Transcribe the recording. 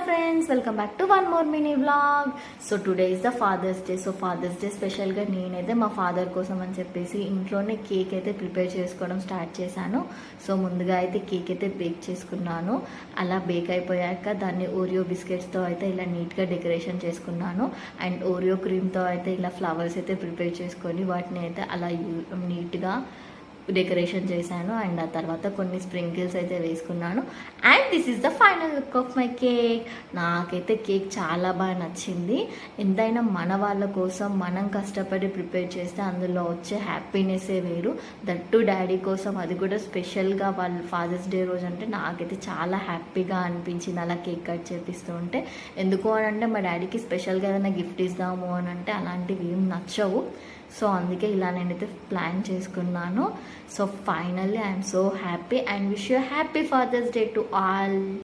Friends, welcome back to one more mini vlog. So today is the father's day. So father's day స్పెషల్గా నేనైతే మా father కోసం అని చెప్పేసి ఇంట్లోనే కేక్ అయితే ప్రిపేర్ చేసుకోవడం స్టార్ట్ చేశాను. సో ముందుగా అయితే కేక్ అయితే బేక్ చేసుకున్నాను. అలా బేక్ అయిపోయాక దాన్ని ఓరియో బిస్కెట్స్తో అయితే ఇలా నీట్గా డెకరేషన్ చేసుకున్నాను. అండ్ ఓరియో క్రీమ్తో అయితే ఇలా ఫ్లవర్స్ అయితే ప్రిపేర్ చేసుకొని వాటిని అయితే అలా నీట్గా డెకరేషన్ చేశాను. అండ్ ఆ తర్వాత కొన్ని స్ప్రింకిల్స్ అయితే వేసుకున్నాను. And this is the final look of my cake. నాకైతే కేక్ చాలా బాగా నచ్చింది. ఎంతైనా మన వాళ్ళ కోసం మనం కష్టపడి ప్రిపేర్ చేస్తే అందులో వచ్చే హ్యాపీనెస్సే వేరు. దట్టు డాడీ కోసం, అది కూడా స్పెషల్గా వాళ్ళ ఫాదర్స్ డే రోజు అంటే నాకైతే చాలా హ్యాపీగా అనిపించింది అలా కేక్ కట్ చేపిస్తూ ఉంటే. ఎందుకు అని అంటే మా డాడీకి స్పెషల్గా ఏదైనా గిఫ్ట్ ఇద్దాము అని అంటే అలాంటివి ఏం నచ్చవు. సో అందుకే ఇలా నేనైతే ప్లాన్ చేసుకున్నాను. So finally I'm so happy and wish you happy father's day to all.